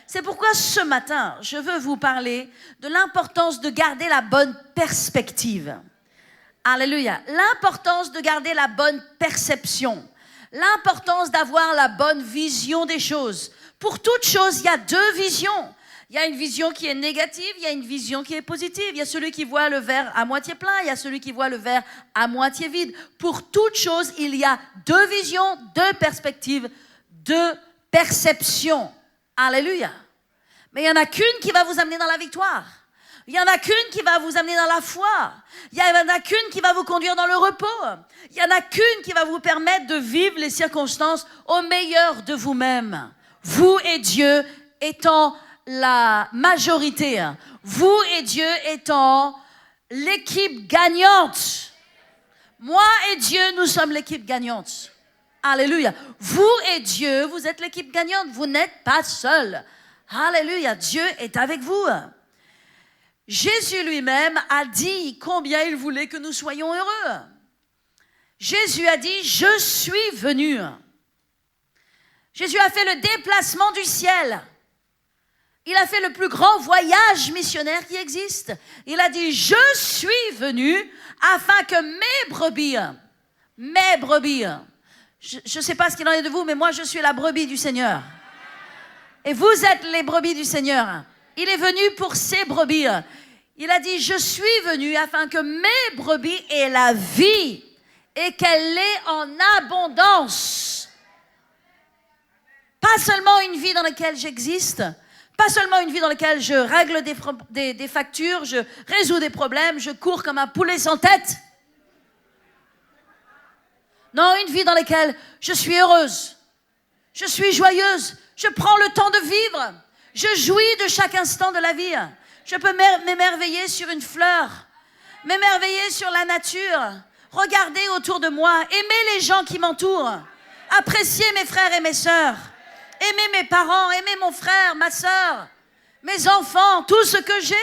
C'est pourquoi ce matin, je veux vous parler de l'importance de garder la bonne perspective. Alléluia. L'importance de garder la bonne perception. L'importance d'avoir la bonne vision des choses. Pour toute chose, il y a deux visions. Il y a une vision qui est négative, il y a une vision qui est positive. Il y a celui qui voit le verre à moitié plein, il y a celui qui voit le verre à moitié vide. Pour toute chose, il y a deux visions, deux perspectives, deux perceptions. Alléluia. Mais il n'y en a qu'une qui va vous amener dans la victoire. Il n'y en a qu'une qui va vous amener dans la foi. Il n'y en a qu'une qui va vous conduire dans le repos. Il n'y en a qu'une qui va vous permettre de vivre les circonstances au meilleur de vous-même. Vous et Dieu étant la majorité. Vous et Dieu étant l'équipe gagnante. Moi et Dieu, nous sommes l'équipe gagnante. Alléluia. Vous et Dieu, vous êtes l'équipe gagnante. Vous n'êtes pas seul. Alléluia. Dieu est avec vous. Jésus lui-même a dit combien il voulait que nous soyons heureux. Jésus a dit, je suis venu. Jésus a fait le déplacement du ciel. Il a fait le plus grand voyage missionnaire qui existe. Il a dit, je suis venu afin que mes brebis, je ne sais pas ce qu'il en est de vous, mais moi je suis la brebis du Seigneur. Et vous êtes les brebis du Seigneur. Il est venu pour ses brebis. Il a dit, je suis venu afin que mes brebis aient la vie et qu'elle l'ait en abondance. Pas seulement une vie dans laquelle j'existe, pas seulement une vie dans laquelle je règle des factures, je résous des problèmes, je cours comme un poulet sans tête. Non, une vie dans laquelle je suis heureuse, je suis joyeuse, je prends le temps de vivre, je jouis de chaque instant de la vie. Je peux m'émerveiller sur une fleur, m'émerveiller sur la nature, regarder autour de moi, aimer les gens qui m'entourent, apprécier mes frères et mes sœurs, aimer mes parents, aimer mon frère, ma sœur, mes enfants, tout ce que j'ai.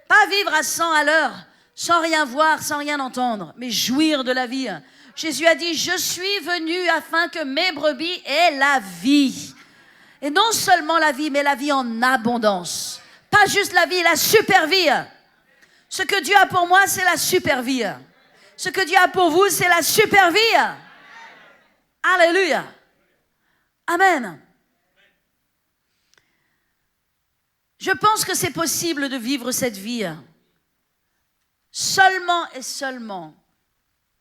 Pas vivre à 100 à l'heure, sans rien voir, sans rien entendre, mais jouir de la vie. Jésus a dit, je suis venu afin que mes brebis aient la vie. Et non seulement la vie, mais la vie en abondance. Pas juste la vie, la super vie. Ce que Dieu a pour moi, c'est la super vie. Ce que Dieu a pour vous, c'est la super vie. Alléluia. Amen. Je pense que c'est possible de vivre cette vie seulement et seulement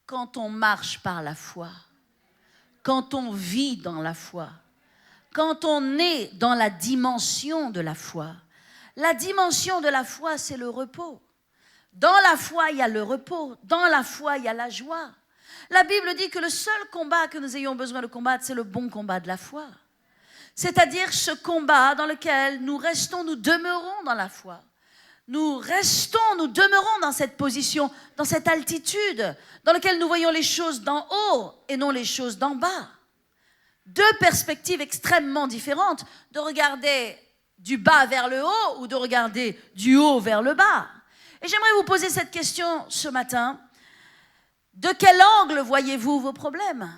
quand on marche par la foi, quand on vit dans la foi, quand on est dans la dimension de la foi. La dimension de la foi, c'est le repos. Dans la foi, il y a le repos. Dans la foi, il y a la joie. La Bible dit que le seul combat que nous ayons besoin de combattre, c'est le bon combat de la foi. C'est-à-dire ce combat dans lequel nous restons, nous demeurons dans la foi. Nous restons, nous demeurons dans cette position, dans cette altitude, dans laquelle nous voyons les choses d'en haut et non les choses d'en bas. Deux perspectives extrêmement différentes, de regarder du bas vers le haut ou de regarder du haut vers le bas. Et j'aimerais vous poser cette question ce matin. De quel angle voyez-vous vos problèmes ?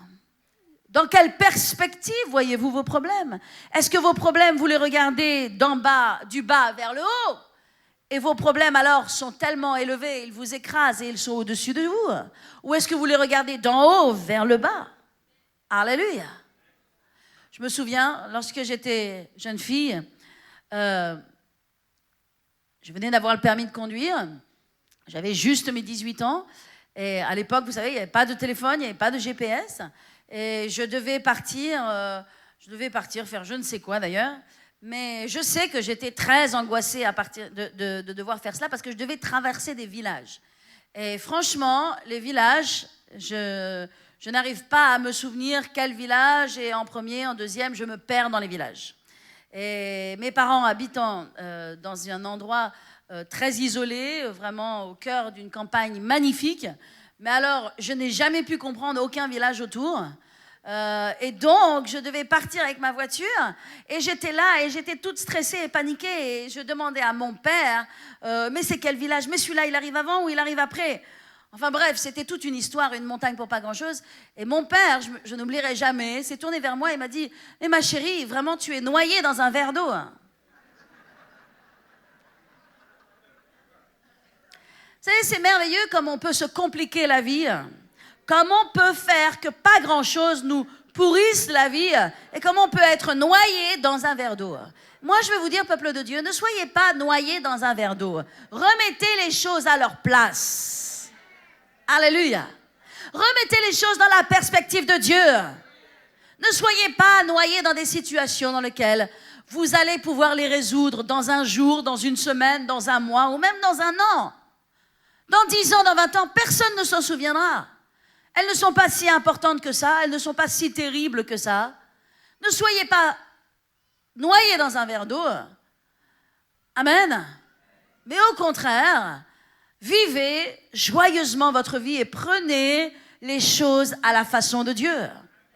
Dans quelle perspective voyez-vous vos problèmes ? Est-ce que vos problèmes, vous les regardez d'en bas, du bas vers le haut ? Et vos problèmes alors sont tellement élevés, ils vous écrasent et ils sont au-dessus de vous ? Ou est-ce que vous les regardez d'en haut vers le bas ? Alléluia ! Je me souviens, lorsque j'étais jeune fille, je venais d'avoir le permis de conduire, j'avais juste mes 18 ans, et à l'époque, vous savez, il n'y avait pas de téléphone, il n'y avait pas de GPS, et je devais partir faire je ne sais quoi d'ailleurs, mais je sais que j'étais très angoissée à partir de devoir faire cela, parce que je devais traverser des villages. Et franchement, les villages, je n'arrive pas à me souvenir quel village est en premier, en deuxième, je me perds dans les villages. Et mes parents habitant dans un endroit très isolé, vraiment au cœur d'une campagne magnifique, mais alors je n'ai jamais pu comprendre aucun village autour. Et donc je devais partir avec ma voiture et j'étais là et j'étais toute stressée et paniquée et je demandais à mon père mais c'est quel village, mais celui-là il arrive avant ou il arrive après? Enfin bref, c'était toute une histoire, une montagne pour pas grand-chose. Et mon père, je n'oublierai jamais, s'est tourné vers moi et m'a dit « Mais ma chérie, vraiment, tu es noyée dans un verre d'eau. » Vous savez, c'est merveilleux comme on peut se compliquer la vie, comme on peut faire que pas grand-chose nous pourrisse la vie, et comment on peut être noyé dans un verre d'eau. Moi, je veux vous dire, peuple de Dieu, ne soyez pas noyés dans un verre d'eau. Remettez les choses à leur place. Alléluia. Remettez les choses dans la perspective de Dieu. Ne soyez pas noyés dans des situations dans lesquelles vous allez pouvoir les résoudre dans un jour, dans une semaine, dans un mois ou même dans un an. Dans 10 ans, dans 20 ans, personne ne s'en souviendra. Elles ne sont pas si importantes que ça, elles ne sont pas si terribles que ça. Ne soyez pas noyés dans un verre d'eau. Amen. Mais au contraire, vivez joyeusement votre vie et prenez les choses à la façon de Dieu.